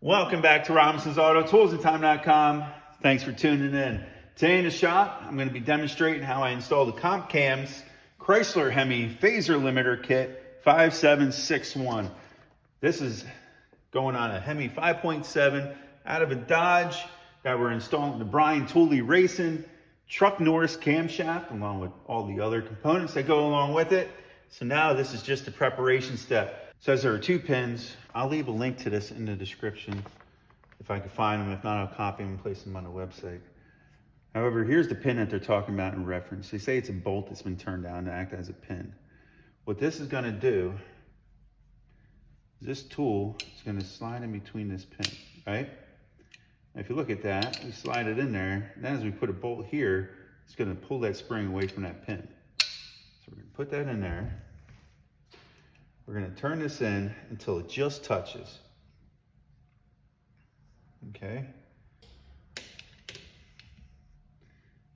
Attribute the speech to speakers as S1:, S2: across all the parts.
S1: Welcome back to Robinson's Auto Tools and Time.com. Thanks for tuning in. Today in the shop, I'm going to be demonstrating how I install the Comp Cams Chrysler Hemi Phaser Limiter Kit 5761. This is going on a Hemi 5.7 out of a Dodge that we're installing the Brian Tooley Racing truck Norris camshaft along with all the other components that go along with it. So now this is just a preparation step. It says there are 2 pins. I'll leave a link to this in the description if I can find them. If not, I'll copy them and place them on the website. However, here's the pin that they're talking about in reference. They say it's a bolt that's been turned down to act as a pin. What this is going to do is this tool is going to slide in between this pin, right? And if you look at that, we slide it in there, and then as we put a bolt here, it's going to pull that spring away from that pin. So we're going to put that in there. We're going to turn this in until it just touches. Okay.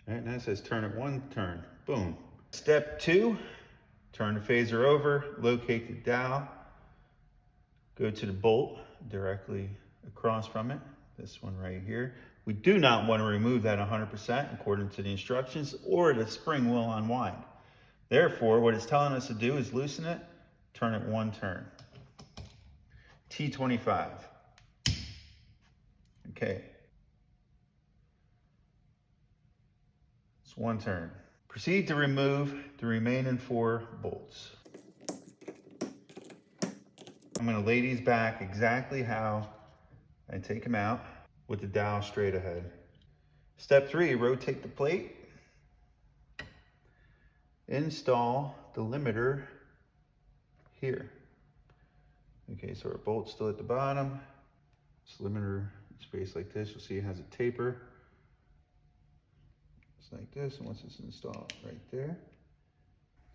S1: All right, now it says turn it 1 turn. Boom. Step 2, turn the phaser over, locate the dowel, go to the bolt directly across from it, this one right here. We do not want to remove that 100% according to the instructions, or the spring will unwind. Therefore, what it's telling us to do is loosen it, turn it 1 turn. T25. Okay. It's 1 turn. Proceed to remove the remaining 4 bolts. I'm going to lay these back exactly how I take them out with the dowel straight ahead. Step 3, rotate the plate. Install the limiter here. Okay, so our bolt's still at the bottom. This limiter is spaced like this. You'll see it has a taper. It's like this, and once it's installed right there.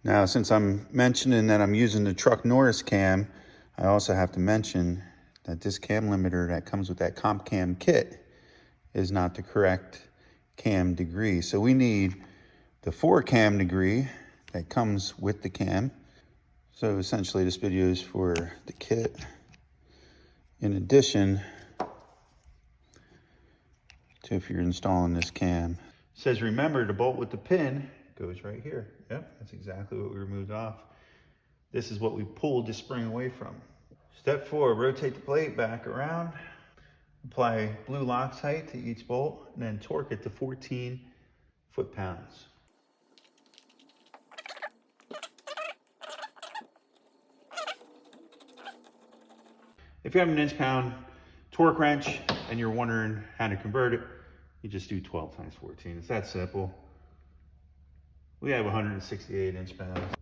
S1: Now, since I'm mentioning that I'm using the truck Norris cam, I also have to mention that this cam limiter that comes with that Comp Cam kit is not the correct cam degree. So we need the 4 cam degree that comes with the cam. So essentially this video is for the kit. In addition to if you're installing this cam. It says remember the bolt with the pin goes right here. Yep, that's exactly what we removed off. This is what we pulled the spring away from. Step 4, rotate the plate back around. Apply blue Loctite to each bolt and then torque it to 14 foot-pounds. If you have an inch-pound torque wrench and you're wondering how to convert it, you just do 12 times 14. It's that simple. We have 168 inch-pounds.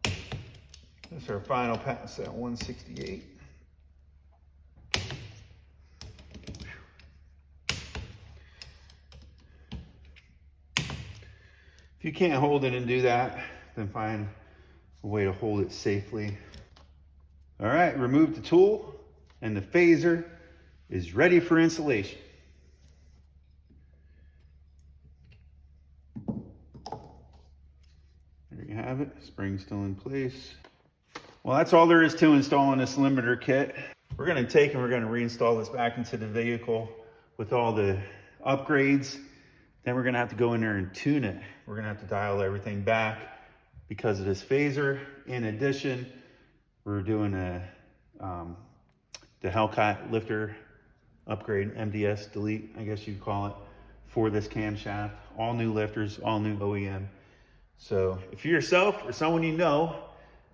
S1: This is our final pass at 168. If you can't hold it and do that, then find a way to hold it safely. All right, remove the tool and the phaser is ready for installation. There you have it, spring's still in place. Well, that's all there is to installing this limiter kit. We're gonna take and we're gonna reinstall this back into the vehicle with all the upgrades. Then we're gonna have to go in there and tune it. We're gonna have to dial everything back because of this phaser. In addition, we're doing the Hellcat lifter upgrade, MDS delete, I guess you'd call it, for this camshaft. All new lifters, all new OEM. So if you yourself or someone you know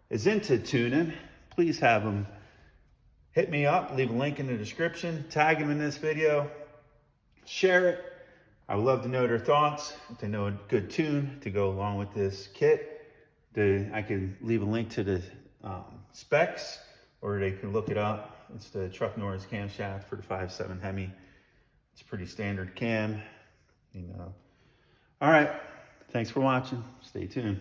S1: is into tuning, please have them hit me up, leave a link in the description, tag them in this video, share it. I would love to know their thoughts, if they know a good tune to go along with this kit. I can leave a link to the specs, or they can look it up. It's the truck Norris camshaft for the 5.7 Hemi. It's a pretty standard cam, you know. All right, thanks for watching. Stay tuned.